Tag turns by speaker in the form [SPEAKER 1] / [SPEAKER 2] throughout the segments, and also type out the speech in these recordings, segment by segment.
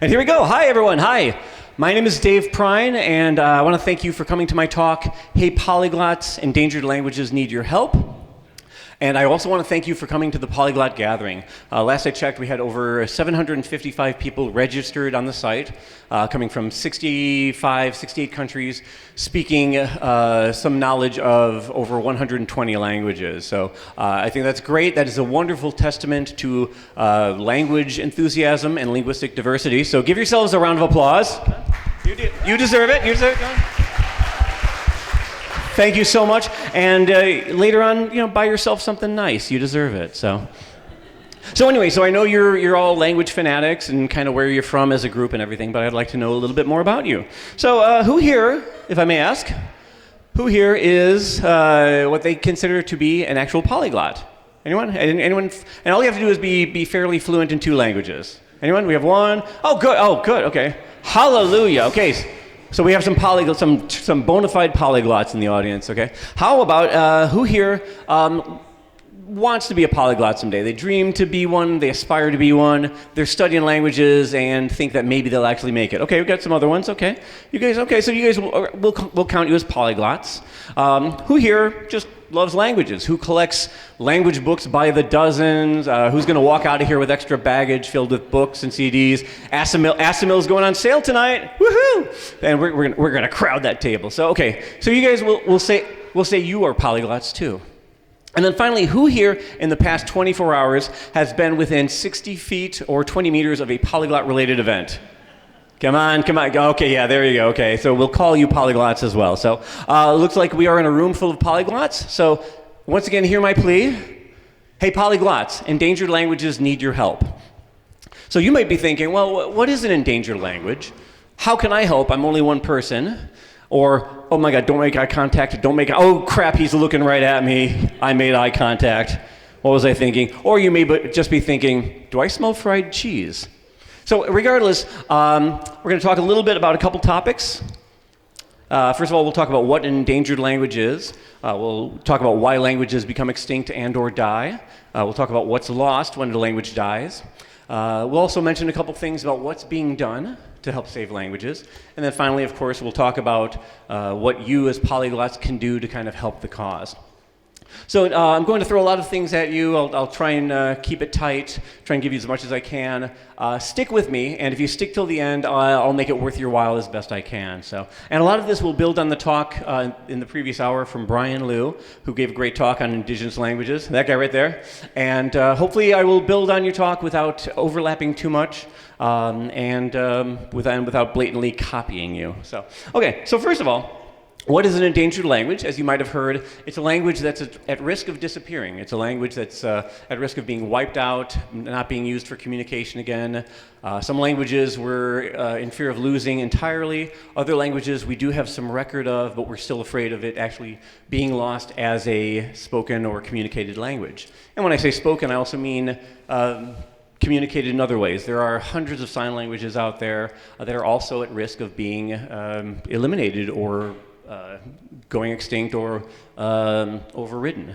[SPEAKER 1] And here we go. Hi, everyone. Hi. My name is Dave Prine, and I want to thank you for coming to my talk, Hey Polyglots, Endangered Languages Need Your Help. And I also want to thank you for coming to the Polyglot Gathering. Last I checked, we had over 755 people registered on the site, coming from 68 countries, speaking some knowledge of over 120 languages. So I think that's great. That is a wonderful testament to language enthusiasm and linguistic diversity. So give yourselves a round of applause. You deserve it. You deserve it. Thank you so much, and later on, buy yourself something nice. You deserve it. So anyway, I know you're all language fanatics and kind of where you're from as a group and everything, but I'd like to know a little bit more about you. So who here, if I may ask, who here is what they consider to be an actual polyglot? Anyone? Anyone? And all you have to do is be fairly fluent in 2 languages. Anyone? We have one. Oh, good. Okay. Hallelujah. Okay. So we have some bona fide polyglots in the audience, okay? How about who here wants to be a polyglot someday? They dream to be one, they aspire to be one, they're studying languages and think that maybe they'll actually make it. Okay, we've got some other ones, okay. You guys, okay, so you guys, we'll count you as polyglots. Who here just loves languages? Who collects language books by the dozens? Who's going to walk out of here with extra baggage filled with books and CDs? Assamil's going on sale tonight. Woohoo! And we're going to crowd that table. So okay, so you guys will say you are polyglots too. And then finally, who here in the past 24 hours has been within 60 feet or 20 meters of a polyglot-related event? Come on. Okay, yeah, there you go. Okay, so we'll call you polyglots as well. So it looks like we are in a room full of polyglots. So once again, hear my plea. Hey, polyglots, endangered languages need your help. So you might be thinking, well, what is an endangered language? How can I help? I'm only one person. Or, oh my God, don't make eye contact. Oh crap, he's looking right at me. I made eye contact. What was I thinking? Or you may just be thinking, do I smell fried cheese? So regardless, we're going to talk a little bit about a couple topics. First of all, we'll talk about what an endangered language is. We'll talk about why languages become extinct and or die. We'll talk about what's lost when a language dies. We'll also mention a couple things about what's being done to help save languages. And then finally, of course, we'll talk about what you as polyglots can do to kind of help the cause. So I'm going to throw a lot of things at you. I'll try and keep it tight, try and give you as much as I can. Stick with me, and if you stick till the end, I'll make it worth your while as best I can. And a lot of this will build on the talk in the previous hour from Brian Liu, who gave a great talk on Indigenous languages, that guy right there. And hopefully I will build on your talk without overlapping too much and without blatantly copying you. So first of all, what is an endangered language? As you might have heard, it's a language that's at risk of disappearing. It's a language that's at risk of being wiped out, not being used for communication again. Some languages we're in fear of losing entirely. Other languages we do have some record of, but we're still afraid of it actually being lost as a spoken or communicated language. And when I say spoken, I also mean communicated in other ways. There are hundreds of sign languages out there that are also at risk of being eliminated or going extinct or overridden.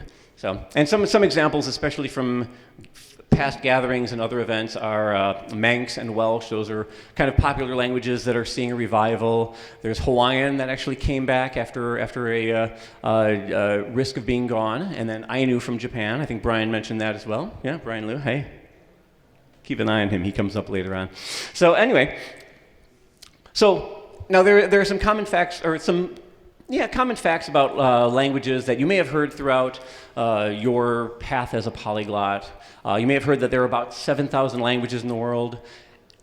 [SPEAKER 1] And some examples, especially from past gatherings and other events, are Manx and Welsh. Those are kind of popular languages that are seeing a revival. There's Hawaiian that actually came back after a risk of being gone. And then Ainu from Japan. I think Brian mentioned that as well. Yeah, Brian Liu, hey. Keep an eye on him. He comes up later on. So anyway, now there are some common facts, or common facts about languages that you may have heard throughout your path as a polyglot. You may have heard that there are about 7,000 languages in the world.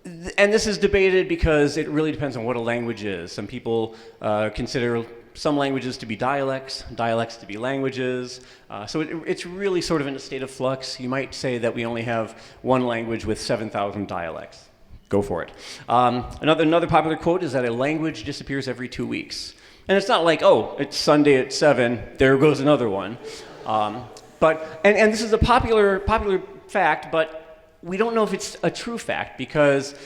[SPEAKER 1] And this is debated because it really depends on what a language is. Some people consider some languages to be dialects to be languages. So it's really sort of in a state of flux. You might say that we only have one language with 7,000 dialects. Go for it. Another popular quote is that a language disappears every 2 weeks. And it's not like, oh, it's Sunday at 7, there goes another one. But this is a popular fact, but we don't know if it's a true fact because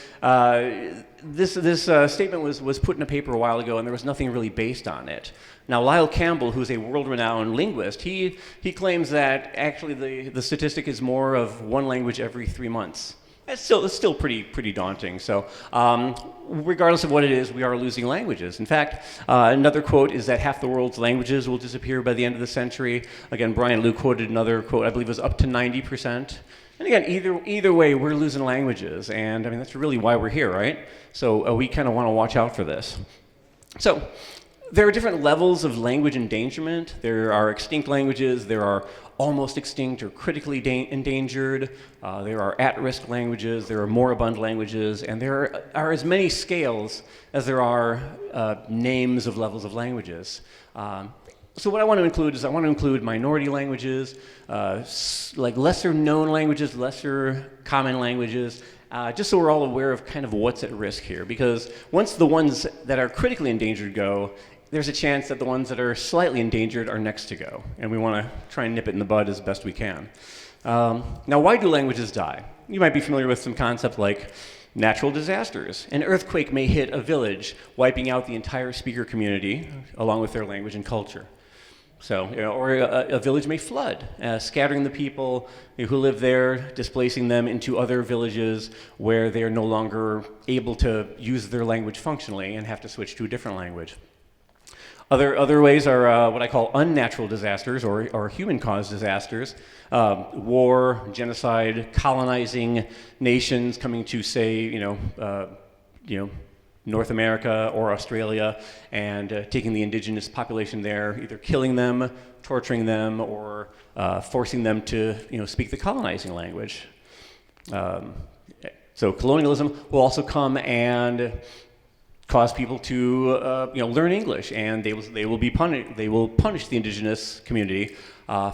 [SPEAKER 1] this statement was put in a paper a while ago and there was nothing really based on it. Now, Lyle Campbell, who's a world-renowned linguist, he claims that actually the statistic is more of one language every 3 months. It's still pretty daunting. So, regardless of what it is, we are losing languages. In fact, another quote is that half the world's languages will disappear by the end of the century. Again, Brian Liu quoted another quote, I believe it was up to 90%. And again, either way, we're losing languages, and I mean that's really why we're here, right? So we kind of want to watch out for this. So. There are different levels of language endangerment. There are extinct languages, there are almost extinct or critically endangered, there are at-risk languages, there are moribund languages, and there are as many scales as there are names of levels of languages. So what I want to include is I want to include minority languages, like lesser known languages, lesser common languages, just so we're all aware of kind of what's at risk here. Because once the ones that are critically endangered go, there's a chance that the ones that are slightly endangered are next to go. And we want to try and nip it in the bud as best we can. Now, why do languages die? You might be familiar with some concepts like natural disasters. An earthquake may hit a village, wiping out the entire speaker community, along with their language and culture. So, or a village may flood, scattering the people who live there, displacing them into other villages where they are no longer able to use their language functionally and have to switch to a different language. Other ways are what I call unnatural disasters or human-caused disasters. War, genocide, colonizing nations coming to, say, North America or Australia and taking the indigenous population there, either killing them, torturing them, or forcing them to speak the colonizing language. So colonialism will also come and cause people to learn English, and they will punish the indigenous community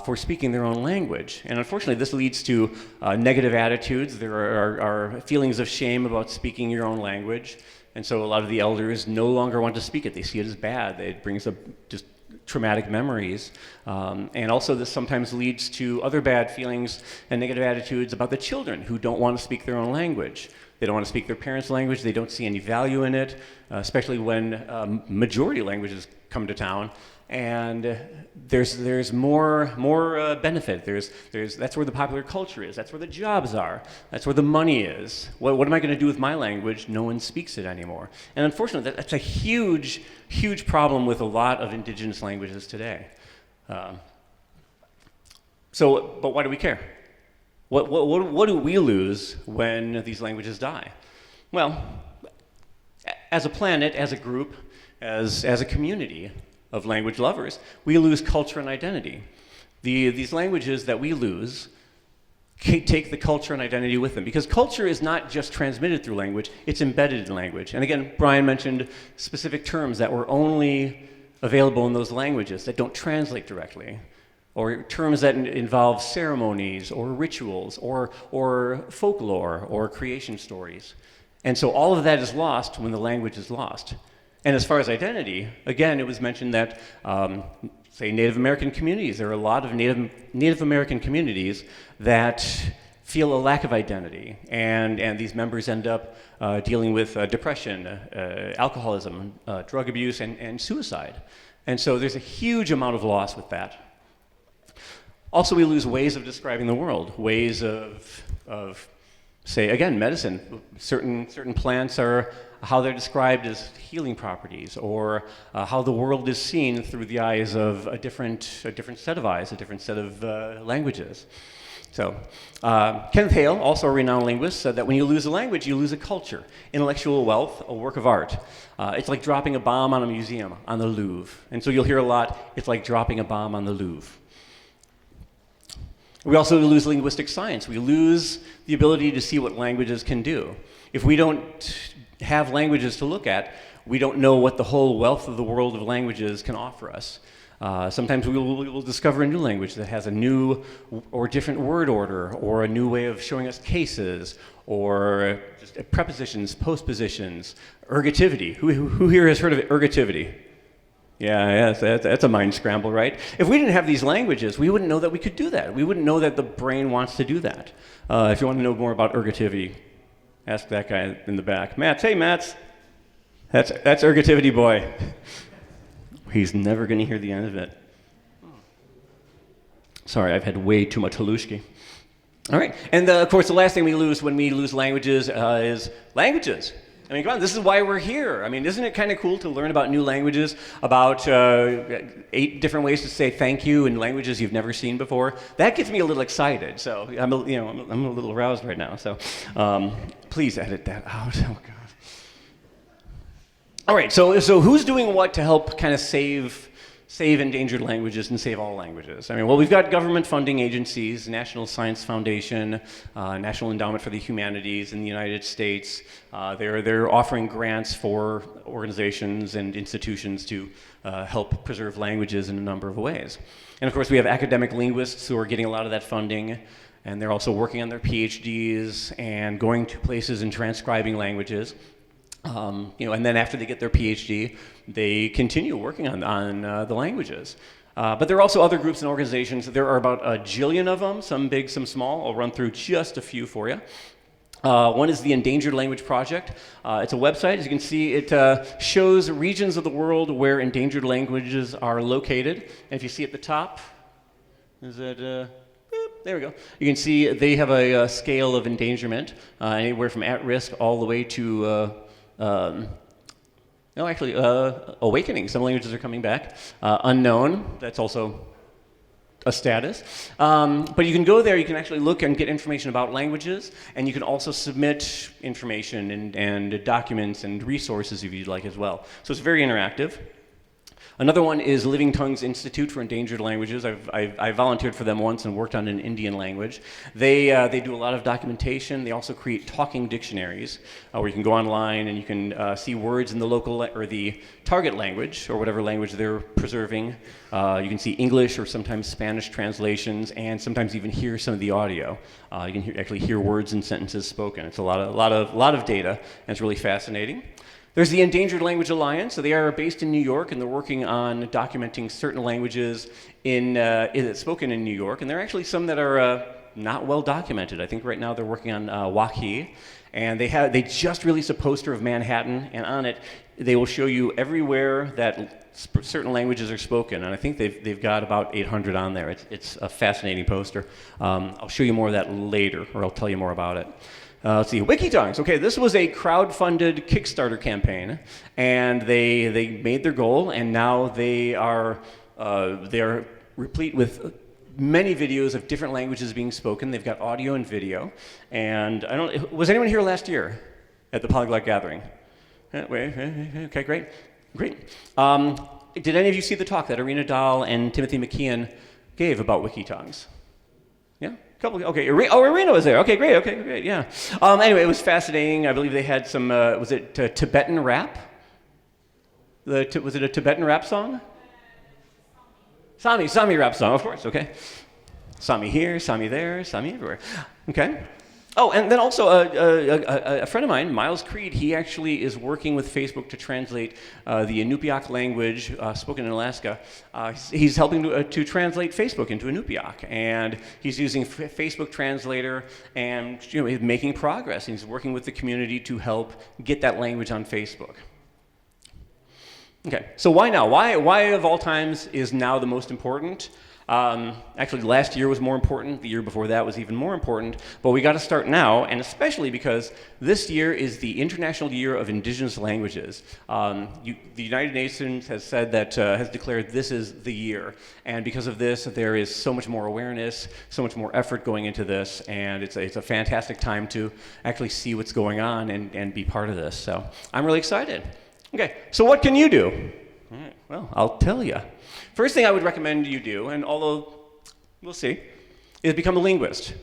[SPEAKER 1] for speaking their own language. And unfortunately, this leads to negative attitudes. There are feelings of shame about speaking your own language. And so a lot of the elders no longer want to speak it. They see it as bad. It brings up just traumatic memories. And also this sometimes leads to other bad feelings and negative attitudes about the children who don't want to speak their own language. They don't want to speak their parents' language. They don't see any value in it, especially when majority languages come to town. And there's more benefit. That's where the popular culture is. That's where the jobs are. That's where the money is. What am I going to do with my language? No one speaks it anymore. And unfortunately, that's a huge problem with a lot of indigenous languages today. But why do we care? What do we lose when these languages die? Well, as a planet, as a group, as a community of language lovers, we lose culture and identity. These languages that we lose take the culture and identity with them, because culture is not just transmitted through language, it's embedded in language. And again, Brian mentioned specific terms that were only available in those languages that don't translate directly, or terms that involve ceremonies or rituals or folklore or creation stories. And so all of that is lost when the language is lost. And as far as identity, again, it was mentioned that, say, Native American communities, there are a lot of Native American communities that feel a lack of identity, and these members end up dealing with depression, alcoholism, drug abuse, and suicide. And so there's a huge amount of loss with that. Also, we lose ways of describing the world, ways of say, again, medicine. Certain plants are how they're described as healing properties, or how the world is seen through the eyes of a different set of eyes, a different set of languages. So, Kenneth Hale, also a renowned linguist, said that when you lose a language, you lose a culture, intellectual wealth, a work of art. It's like dropping a bomb on a museum, on the Louvre. And so you'll hear a lot, it's like dropping a bomb on the Louvre. We also lose linguistic science. We lose the ability to see what languages can do. If we don't have languages to look at, we don't know what the whole wealth of the world of languages can offer us. Sometimes we will discover a new language that has a new or different word order, or a new way of showing us cases, or just prepositions, postpositions, ergativity. Who here has heard of ergativity? Yeah, that's a mind scramble, right? If we didn't have these languages, we wouldn't know that we could do that. We wouldn't know that the brain wants to do that. If you want to know more about ergativity, ask that guy in the back. Mats, hey Mats. That's ergativity boy. He's never going to hear the end of it. Sorry, I've had way too much halushki. All right, and of course, the last thing we lose when we lose languages is languages. I mean, come on, this is why we're here. I mean, isn't it kind of cool to learn about new languages, about 8 different ways to say thank you in languages you've never seen before? That gets me a little excited. So I'm a little aroused right now. So please edit that out. Oh God. All right, so who's doing what to help kind of save endangered languages and save all languages? I mean, well, we've got government funding agencies, National Science Foundation, National Endowment for the Humanities in the United States. They're offering grants for organizations and institutions to help preserve languages in a number of ways. And of course, we have academic linguists who are getting a lot of that funding, and they're also working on their PhDs and going to places and transcribing languages. And then after they get their PhD, they continue working on the languages. But there are also other groups and organizations. There are about a jillion of them, some big, some small. I'll run through just a few for you. One is the Endangered Language Project. It's a website. As you can see, it shows regions of the world where endangered languages are located. And if you see at the top, is it... there we go. You can see they have a scale of endangerment, anywhere from at risk all the way to... awakening. Some languages are coming back. Unknown, that's also a status. But you can go there, you can actually look and get information about languages, and you can also submit information and documents and resources if you'd like as well. So it's very interactive. Another one is Living Tongues Institute for Endangered Languages. I volunteered for them once and worked on an Indian language. They do a lot of documentation. They also create talking dictionaries where you can go online and you can see words in the local or the target language or whatever language they're preserving. You can see English or sometimes Spanish translations and sometimes even hear some of the audio. You can actually hear words and sentences spoken. It's a lot of data, and it's really fascinating. There's the Endangered Language Alliance. So they are based in New York, and they're working on documenting certain languages spoken in New York. And there are actually some that are not well documented. I think right now they're working on Waukee, and they just released a poster of Manhattan, and on it they will show you everywhere that certain languages are spoken. And I think they've got about 800 on there. It's a fascinating poster. I'll show you more of that later, or I'll tell you more about it. Let's see, WikiTongues. Okay, this was a crowd-funded Kickstarter campaign, and they made their goal, and now they are replete with many videos of different languages being spoken. They've got audio and video, and was anyone here last year at the Polyglot gathering? Okay, great. Did any of you see the talk that Irina Dahl and Timothy McKeon gave about WikiTongues? Yeah? Okay, Irina was there. Okay, great, yeah. Anyway, it was fascinating. I believe they had some, was it Tibetan rap? Was it a Tibetan rap song? Sami rap song, of course, okay. Sami here, Sami there, Sami everywhere. Okay. Oh, and then also a friend of mine, Miles Creed, he actually is working with Facebook to translate the Inupiaq language spoken in Alaska. He's helping to translate Facebook into Inupiaq, and he's using Facebook Translator, and he's making progress. He's working with the community to help get that language on Facebook. Okay, so why now? Why of all times is now the most important? Actually, last year was more important. The year before that was even more important. But we got to start now, and especially because this year is the International Year of Indigenous Languages. The United Nations has said that, has declared this is the year. And because of this, there is so much more awareness, so much more effort going into this, and it's a fantastic time to actually see what's going on and be part of this. So I'm really excited. Okay, so what can you do? All right, well, I'll tell you. First thing I would recommend you do, and although we'll see, is become a linguist.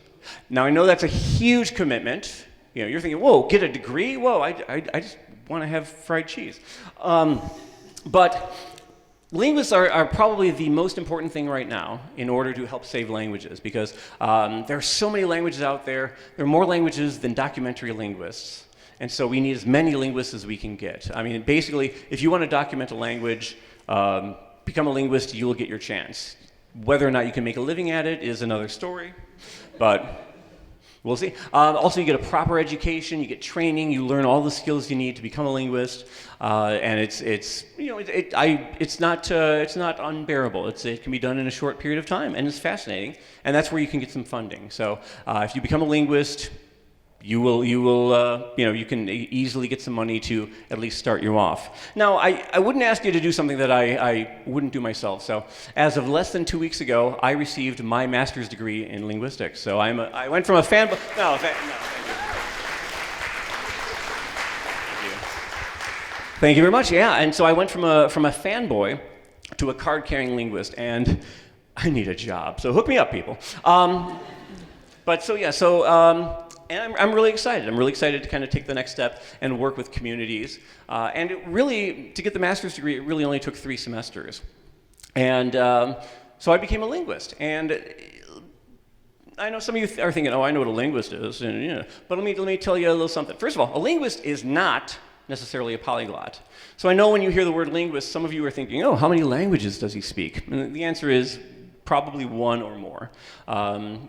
[SPEAKER 1] Now, I know that's a huge commitment. You're thinking, whoa, get a degree? Whoa, I just want to have fried cheese. But linguists are probably the most important thing right now in order to help save languages, because there are so many languages out there. There are more languages than documentary linguists. And so we need as many linguists as we can get. I mean, basically, if you want to document a language, become a linguist, you will get your chance. Whether or not you can make a living at it is another story, but We'll see. Also, you get a proper education, you get training, you learn all the skills you need to become a linguist, and it's not unbearable. It can be done in a short period of time, and it's fascinating. And that's where you can get some funding. So if you become a linguist, you can easily get some money to at least start you off. Now, I wouldn't ask you to do something that I wouldn't do myself. So, as of less than 2 weeks ago, I received my master's degree in linguistics. So I went from a fan. No, thank you. Thank you very much. Yeah, and so I went from a fanboy to a card-carrying linguist, and I need a job. So hook me up, people. And I'm really excited. I'm really excited to kind of take the next step and work with communities. And to get the master's degree, it really only took 3 semesters. And so I became a linguist. And I know some of you are thinking, oh, I know what a linguist is. And, but let me tell you a little something. First of all, a linguist is not necessarily a polyglot. So I know when you hear the word linguist, some of you are thinking, oh, how many languages does he speak? And the answer is probably 1 or more.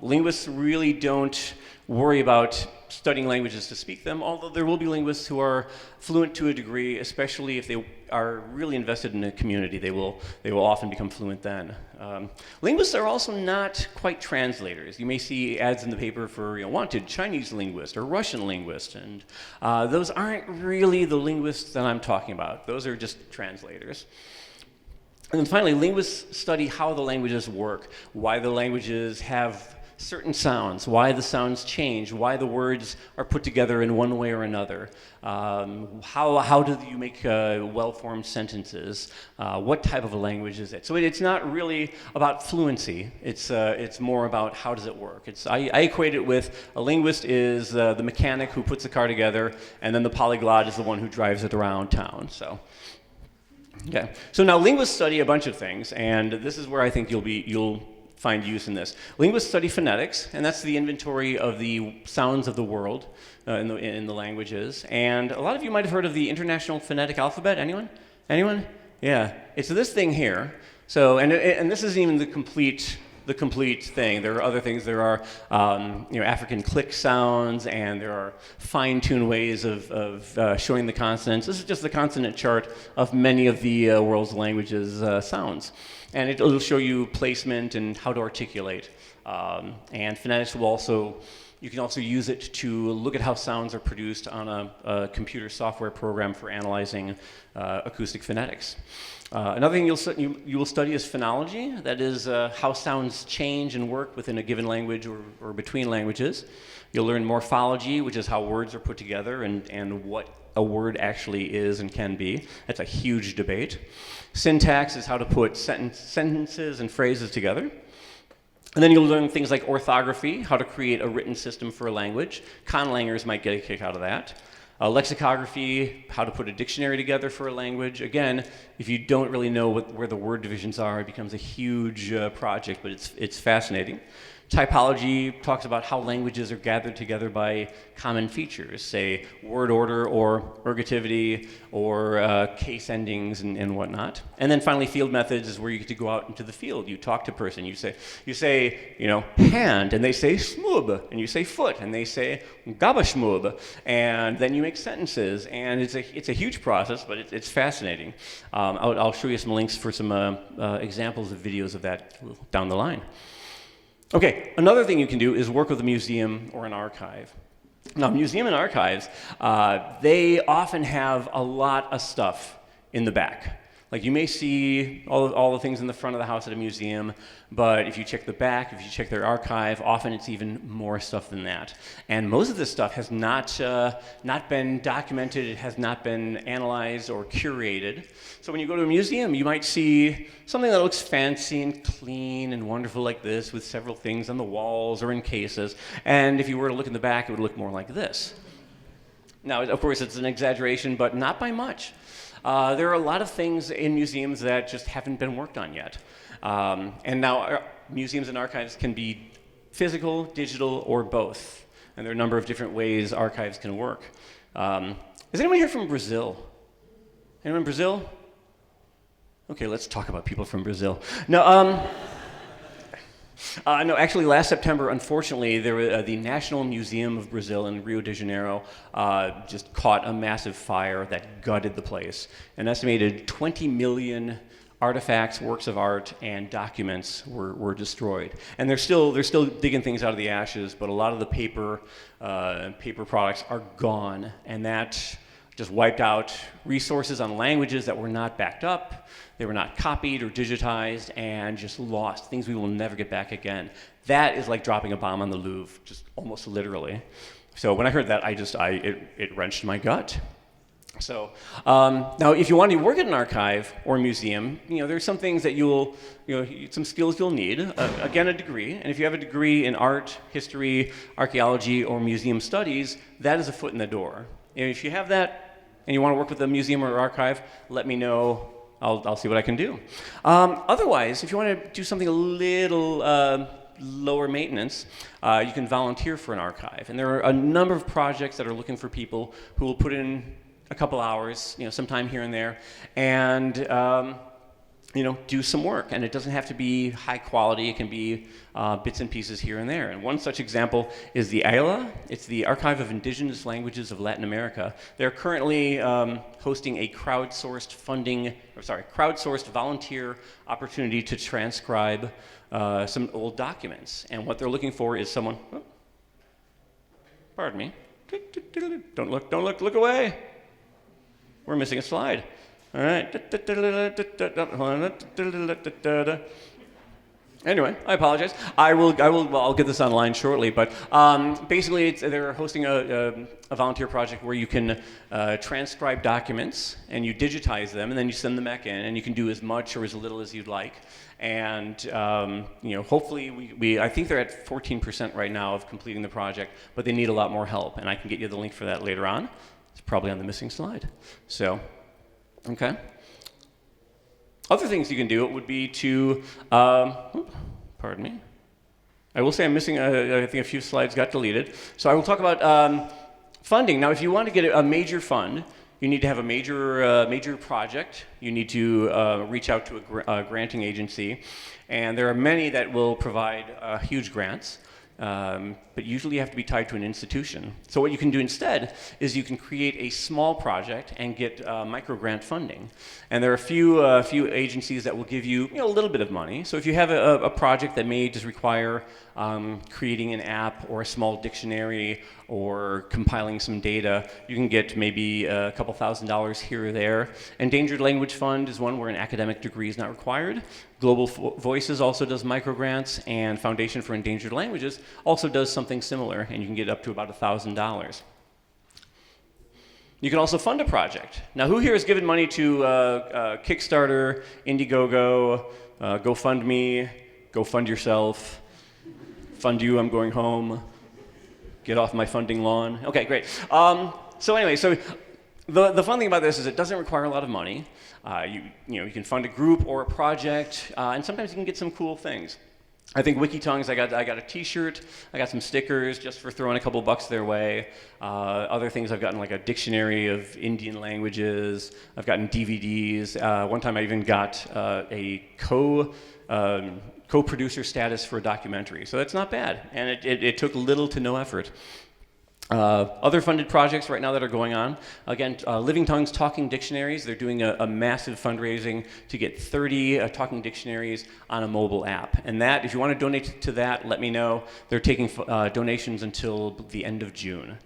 [SPEAKER 1] Linguists really don't worry about studying languages to speak them, although there will be linguists who are fluent to a degree, especially if they are really invested in a community. They will often become fluent then. Linguists are also not quite translators. You may see ads in the paper for wanted Chinese linguist or Russian linguist, and those aren't really the linguists that I'm talking about. Those are just translators. And then finally, linguists study how the languages work, why the languages have certain sounds, why the sounds change, why the words are put together in one way or another, how do you make well-formed sentences, what type of a language is it. So it's not really about fluency, it's more about how does it work. I equate it with a linguist is the mechanic who puts the car together, and then the polyglot is the one who drives it around town. Okay. So now linguists study a bunch of things, and this is where I think you'll find use in this. Linguists study phonetics, and that's the inventory of the sounds of the world in the languages. And a lot of you might have heard of the International Phonetic Alphabet. Anyone? Yeah. It's this thing here. So, and this isn't even the complete thing. There are other things. There are African click sounds, and there are fine-tuned ways of showing the consonants. This is just the consonant chart of many of the world's languages' sounds. And it'll show you placement and how to articulate. And phonetics you can also use it to look at how sounds are produced on a computer software program for analyzing acoustic phonetics. Another thing you will study is phonology. That is how sounds change and work within a given language or between languages. You'll learn morphology, which is how words are put together and what a word actually is and can be. That's a huge debate. Syntax is how to put sentences and phrases together. And then you'll learn things like orthography, how to create a written system for a language. Conlangers might get a kick out of that. Lexicography, how to put a dictionary together for a language. Again, if you don't really know where the word divisions are, it becomes a huge project, but it's fascinating. Typology talks about how languages are gathered together by common features, say word order or ergativity or case endings and whatnot. And then finally, field methods is where you get to go out into the field. You talk to a person. You say, hand, and they say smoob, and you say foot, and they say gabashmoob, and then you make sentences. And it's a huge process, but it's fascinating. I'll show you some links for some examples of videos of that down the line. Okay, another thing you can do is work with a museum or an archive. Now, museum and archives, they often have a lot of stuff in the back. Like you may see all the things in the front of the house at a museum, but if you check the back, if you check their archive, often it's even more stuff than that. And most of this stuff has not been documented, it has not been analyzed or curated. So when you go to a museum, you might see something that looks fancy and clean and wonderful like this with several things on the walls or in cases. And if you were to look in the back, it would look more like this. Now, of course, it's an exaggeration, but not by much. There are a lot of things in museums that just haven't been worked on yet. And now museums and archives can be physical, digital, or both. And there are a number of different ways archives can work. Is anyone here from Brazil? Anyone in Brazil? Okay, let's talk about people from Brazil. No, No, actually, last September, unfortunately, there was, the National Museum of Brazil in Rio de Janeiro just caught a massive fire that gutted the place. An estimated 20 million artifacts, works of art, and documents were destroyed. And they're still digging things out of the ashes, but a lot of the paper products are gone, and that just wiped out resources on languages that were not backed up, they were not copied or digitized, and just lost, things we will never get back again. That is like dropping a bomb on the Louvre, just almost literally. So when I heard that, it wrenched my gut. So now, if you want to work at an archive or museum, there's some things that some skills you'll need. Again, a degree, and if you have a degree in art, history, archaeology, or museum studies, that is a foot in the door. And if you have that, and you want to work with a museum or archive, let me know. I'll see what I can do. Otherwise, if you want to do something a little lower maintenance, you can volunteer for an archive. And there are a number of projects that are looking for people who will put in a couple hours, sometime here and there, and do some work. And it doesn't have to be high quality. It can be bits and pieces here and there. And one such example is the AILA. It's the Archive of Indigenous Languages of Latin America. They're currently hosting a crowdsourced volunteer opportunity to transcribe some old documents. And what they're looking for is someone. Oh, pardon me. Don't look away. We're missing a slide. All right. Anyway, I apologize. I'll get this online shortly. But basically, they're hosting a volunteer project where you can transcribe documents and you digitize them, and then you send them back in, and you can do as much or as little as you'd like. And hopefully, I think they're at 14% right now of completing the project, but they need a lot more help, and I can get you the link for that later on. It's probably on the missing slide. So, okay. Other things you can do would be to, pardon me. I will say I'm missing, I think a few slides got deleted. So I will talk about funding. Now, if you want to get a major fund, you need to have a major project. You need to reach out to a granting agency. And there are many that will provide huge grants. But usually you have to be tied to an institution. So what you can do instead is you can create a small project and get micro-grant funding. And there are a few agencies that will give you, a little bit of money. So if you have a project that may just require creating an app or a small dictionary or compiling some data, you can get maybe a couple $1,000s here or there. Endangered Language Fund is one where an academic degree is not required. Global Voices also does microgrants, and Foundation for Endangered Languages also does something similar, and you can get up to about $1,000. You can also fund a project. Now, who here has given money to Kickstarter, Indiegogo, GoFundMe, Go Fund Yourself, Fund You, I'm Going Home, Get Off My Funding Lawn? Okay, great. So anyway, the fun thing about this is it doesn't require a lot of money. You can fund a group or a project, and sometimes you can get some cool things. I think WikiTongues, I got a T-shirt, I got some stickers just for throwing a couple bucks their way. Other things I've gotten like a dictionary of Indian languages. I've gotten DVDs. One time I even got a co-producer status for a documentary. So that's not bad, and it took little to no effort. Other funded projects right now that are going on, again, Living Tongues Talking Dictionaries. They're doing a massive fundraising to get 30 talking dictionaries on a mobile app. And that, if you want to donate to that, let me know. They're taking donations until the end of June.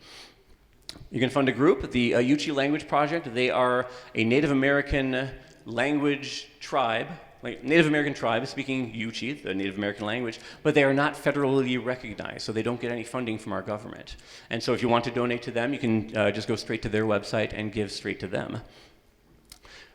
[SPEAKER 1] You can fund a group, the Yuchi Language Project. They are a Native American language tribe, Native American tribe speaking Yuchi, the Native American language, but they are not federally recognized, so they don't get any funding from our government. And so if you want to donate to them, you can just go straight to their website and give straight to them.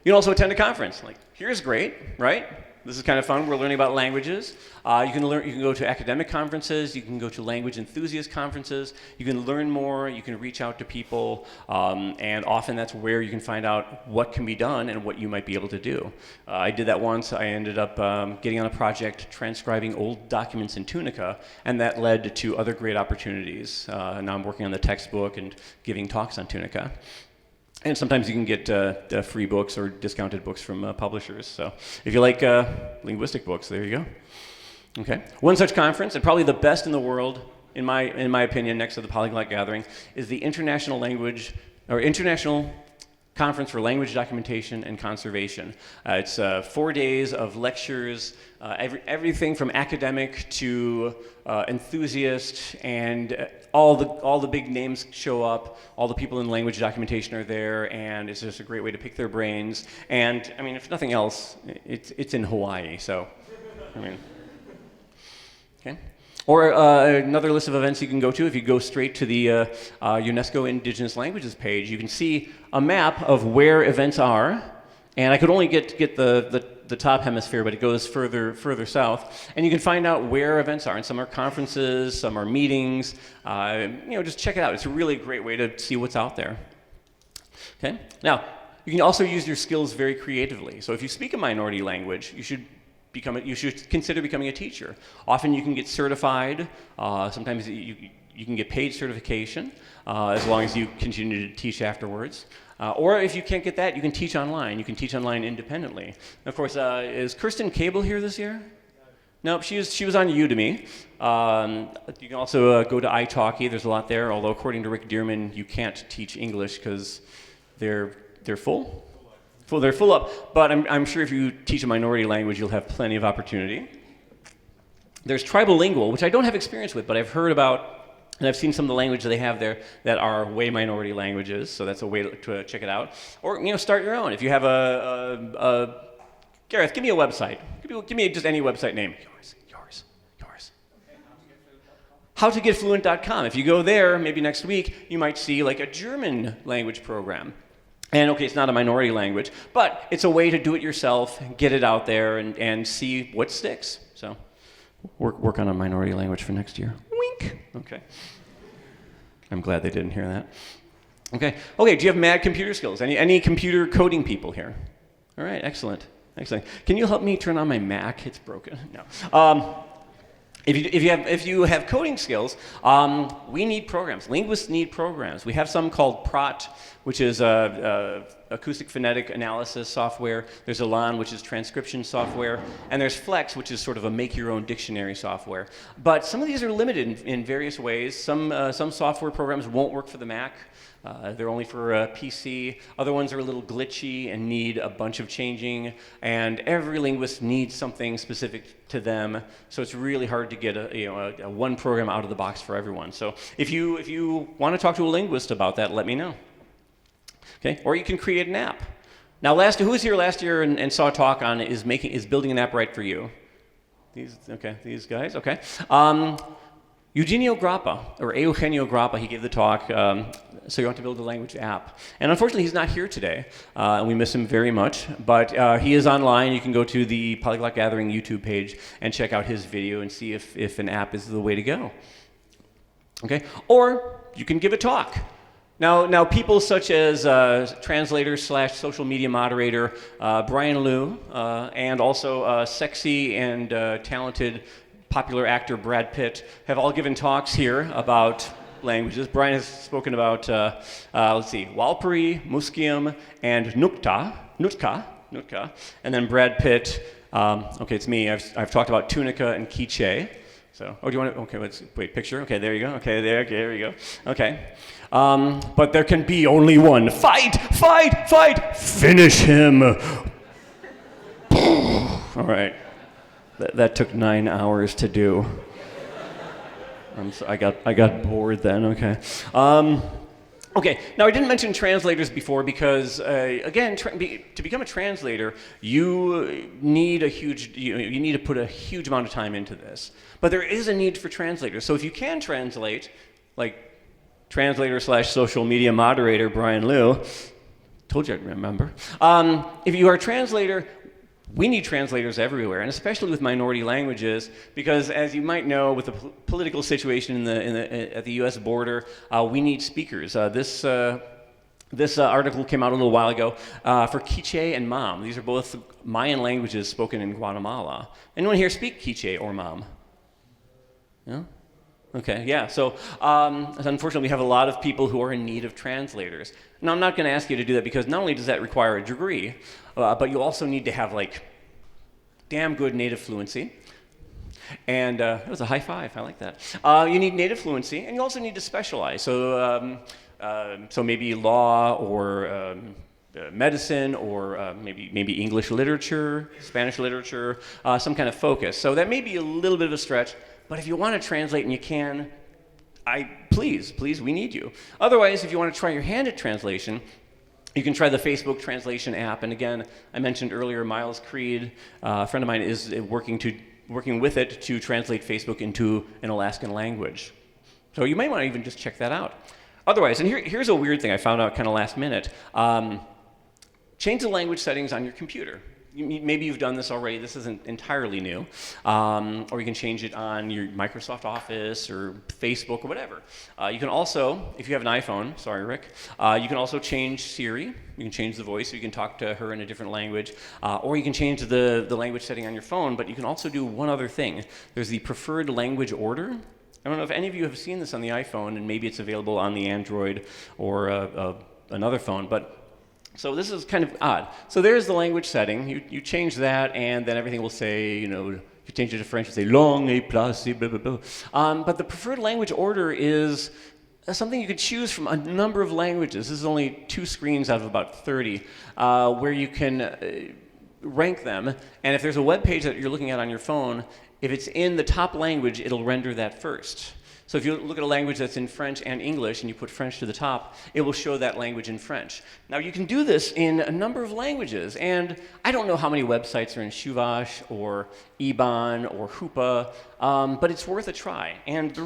[SPEAKER 1] You can also attend a conference. Here's great, right? This is kind of fun. We're learning about languages. You can go to academic conferences. You can go to language enthusiast conferences. You can learn more. You can reach out to people. And often that's where you can find out what can be done and what you might be able to do. I did that once. I ended up getting on a project transcribing old documents in Tunica, and that led to other great opportunities. Now I'm working on the textbook and giving talks on Tunica. And sometimes you can get free books or discounted books from publishers. So if you like linguistic books, there you go. Okay. One such conference, and probably the best in the world, in my opinion, next to the Polyglot gathering, is the International Conference for Language Documentation and Conservation. It's 4 days of lectures, everything from academic to enthusiast, and all the big names show up. All the people in language documentation are there, and it's just a great way to pick their brains. And I mean, if nothing else, it's in Hawaii, so I mean, okay. Or another list of events you can go to, if you go straight to the UNESCO Indigenous Languages page, you can see a map of where events are. And I could only get the top hemisphere, but it goes further south. And you can find out where events are. And some are conferences, some are meetings. Just check it out. It's a really great way to see what's out there. Okay? Now, you can also use your skills very creatively. So if you speak a minority language, you should consider becoming a teacher. Often you can get certified. Sometimes you can get paid certification as long as you continue to teach afterwards. Or if you can't get that, you can teach online. You can teach online independently. And of course, is Kirsten Cable here this year? Nope, she was on Udemy. You can also go to italki. There's a lot there, although according to Rick Dearman, you can't teach English because they're full. They're full up, but I'm sure if you teach a minority language, you'll have plenty of opportunity. There's tribal lingual, which I don't have experience with, but I've heard about, and I've seen some of the languages they have there that are way minority languages, so that's a way to check it out. Or start your own. If you have Gareth, give me a website. Give me just any website name. Yours. Howtogetfluent.com. If you go there, maybe next week, you might see like a German language program. And okay, it's not a minority language, but it's a way to do it yourself, get it out there, and see what sticks. So work on a minority language for next year. Wink. Okay. I'm glad they didn't hear that. Okay, do you have mad computer skills? Any computer coding people here? All right, excellent. Can you help me turn on my Mac? It's broken. No. If you have coding skills, we need programs. Linguists need programs. We have some called PROT, which is acoustic phonetic analysis software. There's Elan, which is transcription software, and there's Flex, which is sort of a make-your-own dictionary software. But some of these are limited in various ways. Some software programs won't work for the Mac. They're only for PC. Other ones are a little glitchy and need a bunch of changing. And every linguist needs something specific to them. So it's really hard to get a one program out of the box for everyone. So if you want to talk to a linguist about that, let me know. Okay? Or you can create an app. Now, who was here last year and saw a talk on is building an app right for you? These guys. Okay. Eugenio Grappa, he gave the talk, so you want to build a language app. And unfortunately, he's not here today, and we miss him very much, but he is online. You can go to the Polyglot Gathering YouTube page and check out his video and see if an app is the way to go. Okay? Or you can give a talk. Now people such as Translators / social media moderator Brian Liu, and also sexy and talented popular actor Brad Pitt have all given talks here about languages. Brian has spoken about, Walpuri, Musqueam, and Nutka. And then Brad Pitt, it's me. I've talked about Tunica and Quiche. So, do you want to, wait, picture? Okay, there you go. Okay, there you go. Okay. But there can be only one. Fight! Finish him! All right. That took 9 hours to do. I got bored then. Okay. Now I didn't mention translators before because again, to become a translator, you need to put a huge amount of time into this. But there is a need for translators. So if you can translate, like translator / social media moderator Brian Liu, told you I'd remember. If you are a translator, we need translators everywhere, and especially with minority languages, because as you might know, with the political situation at the U.S. border, we need speakers. This article came out a little while ago for Quiche and Mam. These are both Mayan languages spoken in Guatemala. Anyone here speak Quiche or Mam? No? Okay, yeah. So unfortunately, we have a lot of people who are in need of translators. Now, I'm not going to ask you to do that because not only does that require a degree, but you also need to have like damn good native fluency. And it was a high five. I like that. You need native fluency, and you also need to specialize. So maybe law or medicine, or maybe English literature, Spanish literature, some kind of focus. So that may be a little bit of a stretch, but if you want to translate and you can, please, we need you. Otherwise, if you want to try your hand at translation, you can try the Facebook translation app. And again, I mentioned earlier, Miles Creed, a friend of mine, is working with it to translate Facebook into an Alaskan language. So you might want to even just check that out. Otherwise, and here's a weird thing I found out kind of last minute. Change the language settings on your computer. Maybe you've done this already. This isn't entirely new. Or you can change it on your Microsoft Office or Facebook or whatever. You can also, if you have an iPhone, sorry, Rick, you can also change Siri. You can change the voice so you can talk to her in a different language. Or you can change the language setting on your phone, but you can also do one other thing. There's the preferred language order. I don't know if any of you have seen this on the iPhone, and maybe it's available on the Android or another phone, but so this is kind of odd. So there's the language setting. You change that, and then everything will say, you change it to French, you say long et place, blah, blah, blah. But the preferred language order is something you could choose from a number of languages. This is only 2 screens out of about 30, where you can rank them. And if there's a web page that you're looking at on your phone, if it's in the top language, it'll render that first. So if you look at a language that's in French and English, and you put French to the top, it will show that language in French. Now, you can do this in a number of languages, and I don't know how many websites are in Shuvash or Iban or Hupa, but it's worth a try. And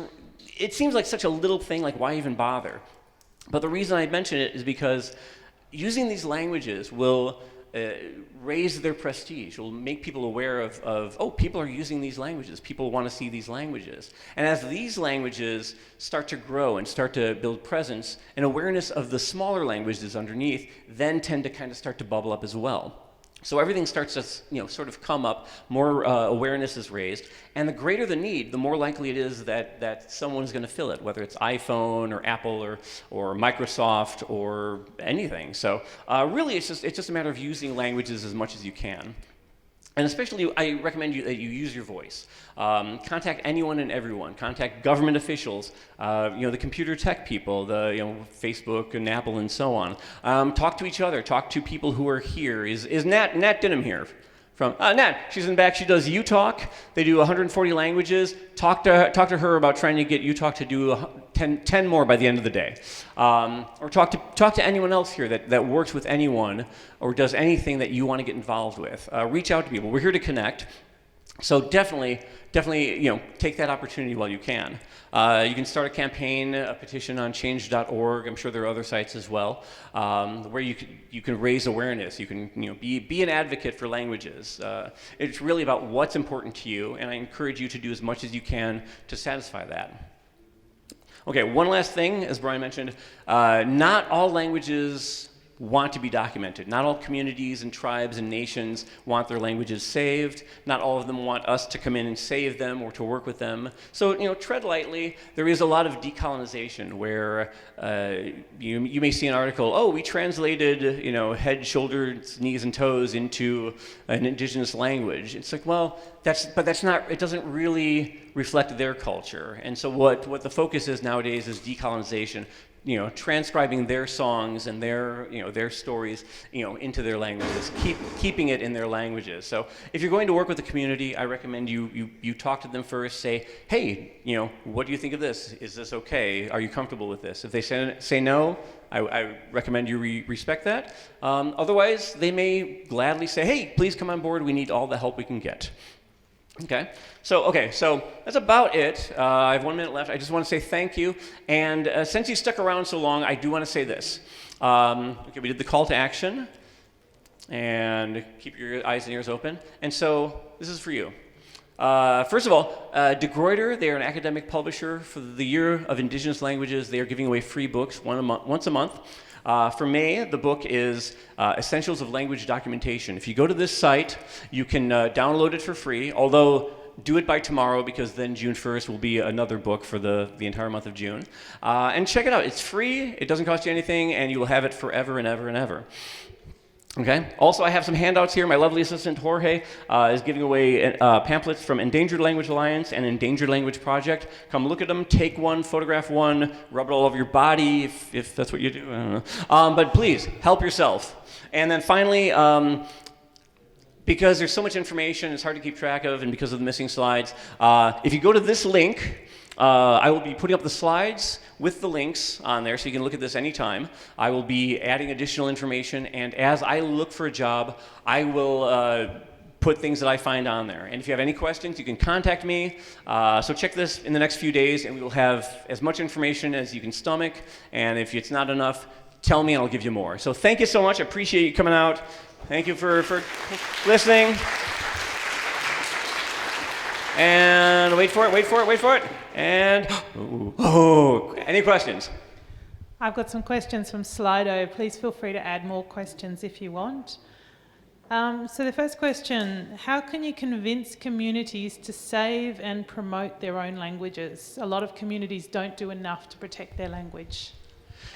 [SPEAKER 1] it seems like such a little thing, like why even bother? But the reason I mention it is because using these languages will raise their prestige. It will make people aware of, oh, people are using these languages. People want to see these languages. And as these languages start to grow and start to build presence, an awareness of the smaller languages underneath then tend to kind of start to bubble up as well. So everything starts to sort of come up, more awareness is raised, and the greater the need, the more likely it is that someone's going to fill it, whether it's iPhone or Apple or Microsoft or anything. So really it's just a matter of using languages as much as you can. And especially, I recommend that you use your voice. Contact anyone and everyone. Contact government officials, the computer tech people, Facebook and Apple and so on. Talk to each other. Talk to people who are here. Is Nat Dinham here? From Nat, she's in the back. She does UTalk. They do 140 languages. Talk to her about trying to get UTalk to do 10 more by the end of the day. Or talk to anyone else here that works with anyone or does anything that you want to get involved with. Reach out to people. We're here to connect. So definitely, take that opportunity while you can. You can start a campaign, a petition on change.org. I'm sure there are other sites as well, where you can raise awareness. You can be an advocate for languages. It's really about what's important to you, and I encourage you to do as much as you can to satisfy that. Okay, one last thing, as Brian mentioned, not all languages want to be documented. Not all communities and tribes and nations want their languages saved. Not all of them want us to come in and save them or to work with them. So, tread lightly. There is a lot of decolonization where you may see an article, oh, we translated, head, shoulders, knees, and toes into an indigenous language. It's like, well, that's not, it doesn't really reflect their culture. And so what the focus is nowadays is decolonization. Transcribing their songs and their stories, into their languages, keeping it in their languages. So if you're going to work with the community, I recommend you talk to them first. Say, hey, what do you think of this? Is this okay? Are you comfortable with this? If they say no, I recommend you respect that. Otherwise, they may gladly say, hey, please come on board. We need all the help we can get. Okay, so that's about it. I have 1 minute left. I just want to say thank you. And since you stuck around so long, I do want to say this. We did the call to action. And keep your eyes and ears open. And so this is for you. First of all, De Gruyter, they are an academic publisher. For the Year of Indigenous Languages, they are giving away free books once a month. For May, the book is Essentials of Language Documentation. If you go to this site, you can download it for free, although do it by tomorrow because then June 1st will be another book for the entire month of June. And check it out. It's free, it doesn't cost you anything, and you will have it forever and ever and ever. Okay. Also, I have some handouts here. My lovely assistant Jorge is giving away pamphlets from Endangered Language Alliance and Endangered Language Project. Come look at them, take one, photograph one, rub it all over your body if that's what you do. I don't know. But please help yourself. And then finally, because there's so much information, it's hard to keep track of, and because of the missing slides, if you go to this link, I will be putting up the slides with the links on there so you can look at this anytime. I will be adding additional information, and as I look for a job, I will put things that I find on there. And if you have any questions, you can contact me. So check this in the next few days, and we will have as much information as you can stomach, and if it's not enough, tell me and I'll give you more. So thank you so much. I appreciate you coming out. Thank you for listening. And wait for it. And, any questions?
[SPEAKER 2] I've got some questions from Slido. Please feel free to add more questions if you want. So the first question, how can you convince communities to save and promote their own languages? A lot of communities don't do enough to protect their language.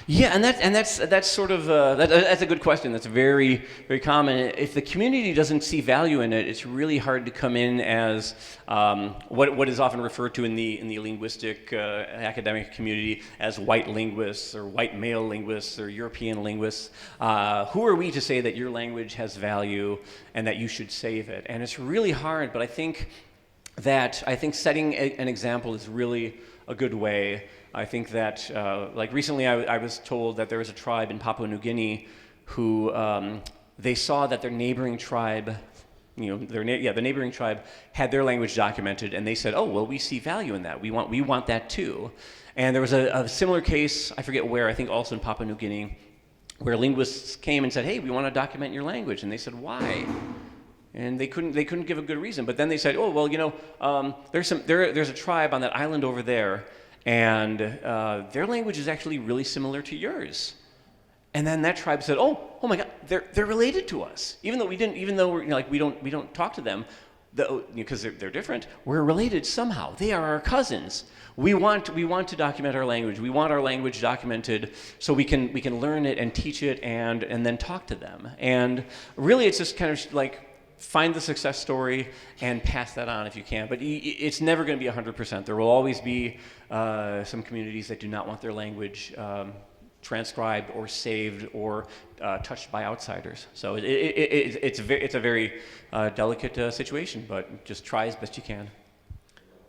[SPEAKER 1] Yeah, and that's sort of that's a good question. That's very, very common. If the community doesn't see value in it, it's really hard to come in as what is often referred to in the linguistic academic community as white linguists or white male linguists or European linguists. Who are we to say that your language has value and that you should save it? And it's really hard. But I think setting an example is really a good way. I think that, like recently I was told that there was a tribe in Papua New Guinea who they saw that their neighboring tribe, the neighboring tribe had their language documented, and they said, oh, well, we see value in that. We want that too. And there was a similar case, I forget where, I think also in Papua New Guinea, where linguists came and said, hey, we want to document your language. And they said, why? And they couldn't give a good reason. But then they said, oh, well, there's a tribe on that island over there, and their language is actually really similar to yours. And then that tribe said, oh my God, they're related to us, even though we don't talk to them, because they're different. We're related somehow. They are our cousins. We want to document our language. We want our language documented so we can learn it and teach it and then talk to them. And really, it's just kind of like, find the success story and pass that on if you can. But it's never going to be 100%. There will always be some communities that do not want their language transcribed or saved or touched by outsiders. So it's a very delicate situation, but just try as best you can.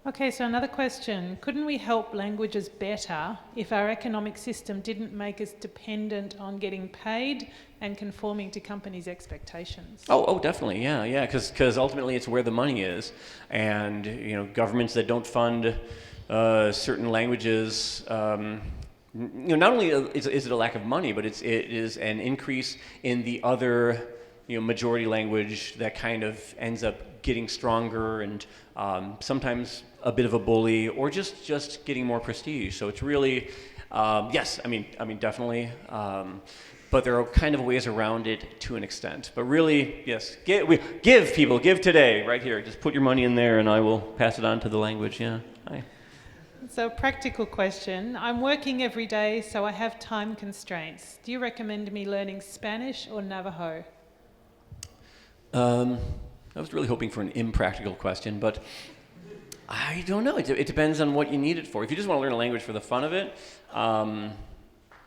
[SPEAKER 2] Okay, so another question. Couldn't we help languages better if our economic system didn't make us dependent on getting paid and conforming to companies' expectations? Oh,
[SPEAKER 1] definitely, yeah, because ultimately it's where the money is, and governments that don't fund certain languages, not only is it a lack of money, but it is an increase in the other majority language that kind of ends up getting stronger and sometimes a bit of a bully or just getting more prestige. So it's really, yes, I mean definitely. But there are kind of ways around it to an extent. But really, yes, give today, right here. Just put your money in there and I will pass it on to the language, yeah.
[SPEAKER 2] So practical question. I'm working every day, so I have time constraints. Do you recommend me learning Spanish or Navajo?
[SPEAKER 1] I was really hoping for an impractical question, but I don't know. It depends on what you need it for. If you just want to learn a language for the fun of it,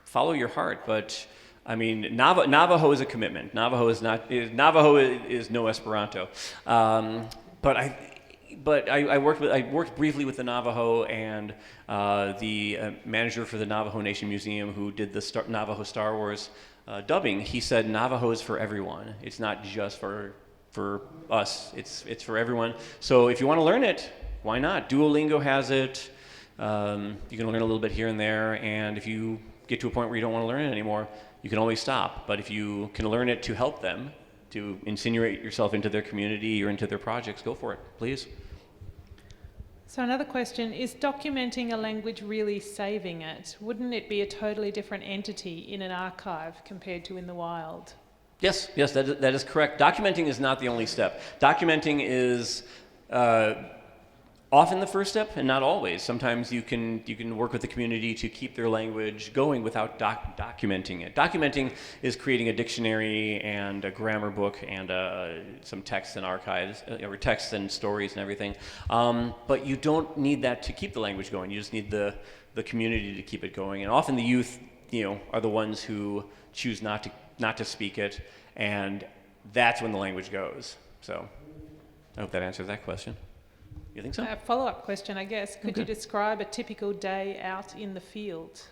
[SPEAKER 1] follow your heart. But I mean, Navajo is a commitment. Navajo is no Esperanto. But I worked briefly with the Navajo and the manager for the Navajo Nation Museum, who did the Navajo Star Wars dubbing. He said Navajo is for everyone. It's not just for us. It's for everyone. So if you want to learn it, why not? Duolingo has it. You can learn a little bit here and there, and if you get to a point where you don't want to learn it anymore, you can always stop. But if you can learn it to help them, to insinuate yourself into their community or into their projects, go for it, please.
[SPEAKER 2] So another question, is documenting a language really saving it? Wouldn't it be a totally different entity in an archive compared to in the wild?
[SPEAKER 1] Yes, that is correct. Documenting is not the only step. Documenting is often the first step, and not always. Sometimes you can work with the community to keep their language going without documenting it. Documenting is creating a dictionary and a grammar book and some texts and archives, or texts and stories and everything. But you don't need that to keep the language going. You just need the community to keep it going. And often the youth, are the ones who choose not to speak it, and that's when the language goes. So I hope that answers that question. You think so?
[SPEAKER 2] A follow-up question, I guess. Could you describe a typical day out in the field?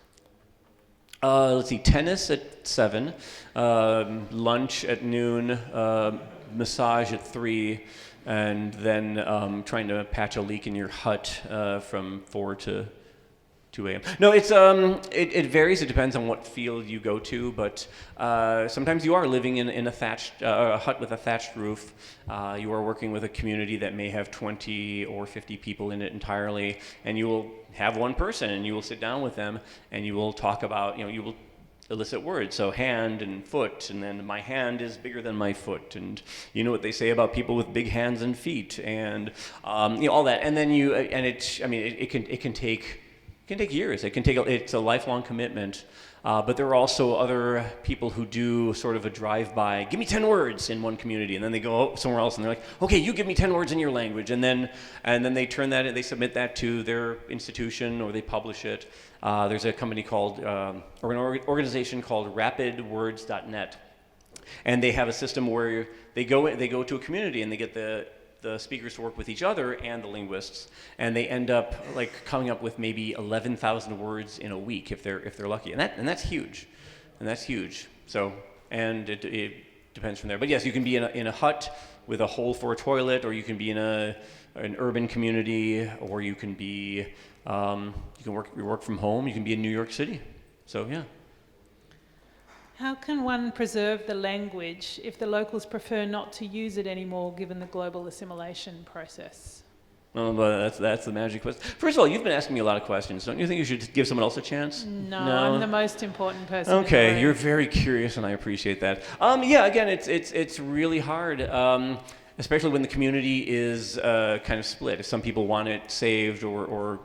[SPEAKER 1] Let's see, tennis at 7, lunch at noon, massage at 3, and then trying to patch a leak in your hut from 4 to 2 a.m. No, it varies. It depends on what field you go to, but sometimes you are living in a hut with a thatched roof. You are working with a community that may have 20 or 50 people in it entirely, and you will have one person, and you will sit down with them, and you will talk about, you will elicit words, so hand and foot, and then my hand is bigger than my foot, and you know what they say about people with big hands and feet, and all that, and then it can take years. It's a lifelong commitment. But there are also other people who do sort of a drive-by, give me 10 words in one community, and then they go somewhere else and they're like, okay, you give me 10 words in your language, and then they turn that, they submit that to their institution or they publish it. There's a company called, or an organization called rapidwords.net, and they have a system where they go to a community and they get the speakers to work with each other and the linguists, and they end up coming up with maybe 11,000 words in a week if they're lucky, and that's huge, So, and it depends from there. But yes, you can be in a hut with a hole for a toilet, or you can be in an urban community, or you can be you can work from home. You can be in New York City. So yeah.
[SPEAKER 2] How can one preserve the language if the locals prefer not to use it anymore, given the global assimilation process?
[SPEAKER 1] Well, but that's the magic question. First of all, you've been asking me a lot of questions. Don't you think you should give someone else a chance?
[SPEAKER 2] No, I'm the most important person.
[SPEAKER 1] Okay, you're very curious, and I appreciate that. Yeah, again, it's really hard, especially when the community is kind of split. If some people want it saved or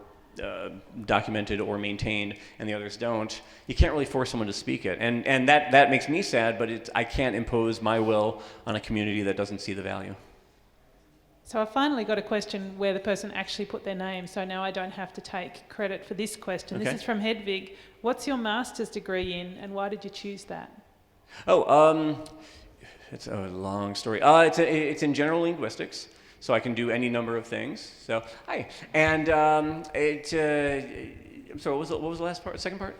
[SPEAKER 1] documented or maintained, and the others don't, you can't really force someone to speak it, and that makes me sad. But I can't impose my will on a community that doesn't see the value.
[SPEAKER 2] So I finally got a question where the person actually put their name, so now I don't have to take credit for this question.
[SPEAKER 1] Okay.
[SPEAKER 2] This is from Hedvig. What's your master's degree in, and why did you choose that?
[SPEAKER 1] It's a long story. It's in general linguistics. So I can do any number of things. So hi, and I'm sorry. What was the last part? Second part?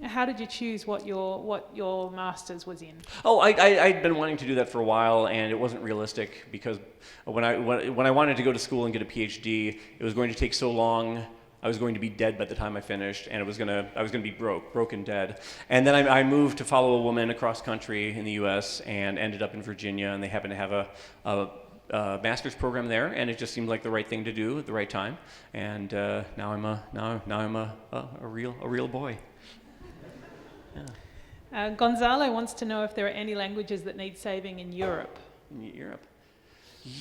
[SPEAKER 2] How did you choose what your master's was in?
[SPEAKER 1] Oh, I'd been wanting to do that for a while, and it wasn't realistic because when I wanted to go to school and get a PhD, it was going to take so long. I was going to be dead by the time I finished, and I was gonna be broke and dead. And then I moved to follow a woman across country in the U.S. and ended up in Virginia, and they happened to have a master's program there, and it just seemed like the right thing to do at the right time. And now I'm a real boy. Yeah.
[SPEAKER 2] Gonzalo wants to know if there are any languages that need saving in Europe.
[SPEAKER 1] In Europe.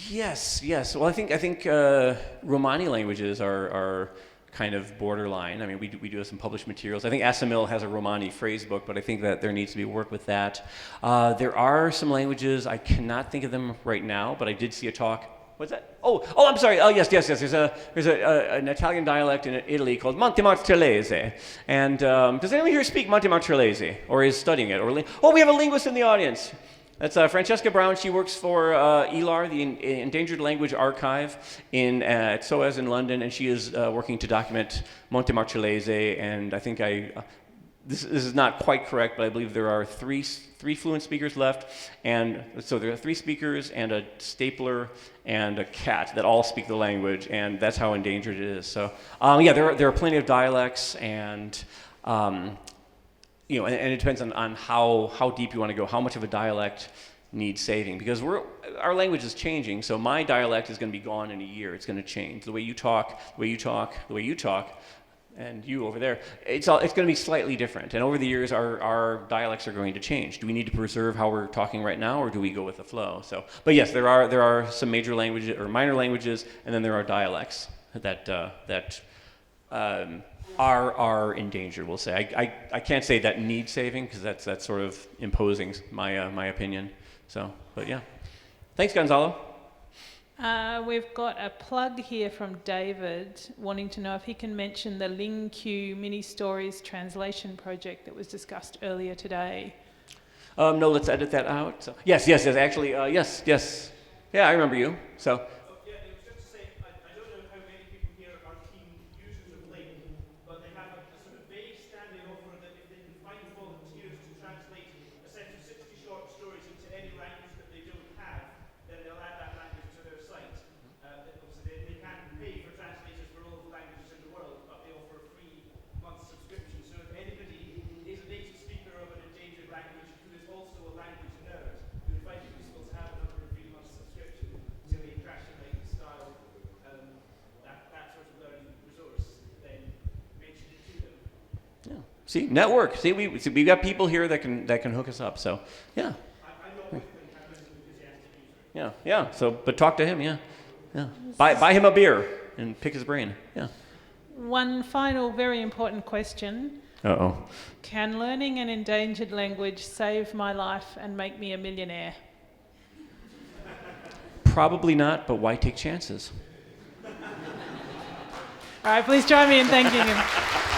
[SPEAKER 1] Yes. Well, I think Romani languages are kind of borderline. I mean, we do have some published materials. I think Asimil has a Romani phrase book, but I think that there needs to be work with that. There are some languages, I cannot think of them right now, but I did see a talk. What's that? Oh, I'm sorry. Oh, yes. There's an Italian dialect in Italy called Montemartellese. And does anyone here speak Montemartellese or is studying it? We have a linguist in the audience. That's Francesca Brown. She works for ELAR, the Endangered Language Archive at SOAS in London, and she is working to document Montemartellese. And I think this is not quite correct, but I believe there are three fluent speakers left, and so there are 3 speakers and a stapler and a cat that all speak the language, and that's how endangered it is. So there are plenty of dialects, and and it depends on how deep you want to go, how much of a dialect needs saving, because our language is changing. So my dialect is going to be gone in a year. It's going to change. The way you talk, and you over there, it's going to be slightly different. And over the years, our dialects are going to change. Do we need to preserve how we're talking right now, or do we go with the flow? So, but yes, there are some major languages or minor languages, and then there are dialects. that are endangered. We'll say. I can't say that need saving because that's sort of imposing my opinion. So, but yeah, thanks, Gonzalo.
[SPEAKER 2] We've got a plug here from David wanting to know if he can mention the LingQ mini stories translation project that was discussed earlier today.
[SPEAKER 1] No, let's edit that out. So, yes. Actually, yes. Yeah, I remember you. So.
[SPEAKER 3] Yeah, it was just to say, I don't know how many people here are keen users of Ling, but they have a sort of vague standing offer that if they can find volunteers to translate a set of 60 short stories into any language that they don't have, then they'll add that language to their site. Obviously, they can't pay for translators for all the languages in the world, but they offer a free month subscription. So if anybody is a native speaker of an endangered language who is also a language nerd, who would find it useful to have another free month subscription to a crashing style, that sort of learning resource, then mention it to them.
[SPEAKER 1] Yeah. See, network. See, we got people here that can hook us up. So, yeah.
[SPEAKER 3] I'm not with them, I'm just an enthusiastic user.
[SPEAKER 1] Yeah. So, but talk to him. Yeah. Buy him a beer and pick his brain. Yeah.
[SPEAKER 2] One final very important question.
[SPEAKER 1] Uh-oh.
[SPEAKER 2] Can learning an endangered language save my life and make me a millionaire?
[SPEAKER 1] Probably not, but why take chances?
[SPEAKER 2] All right, please join me in thanking him.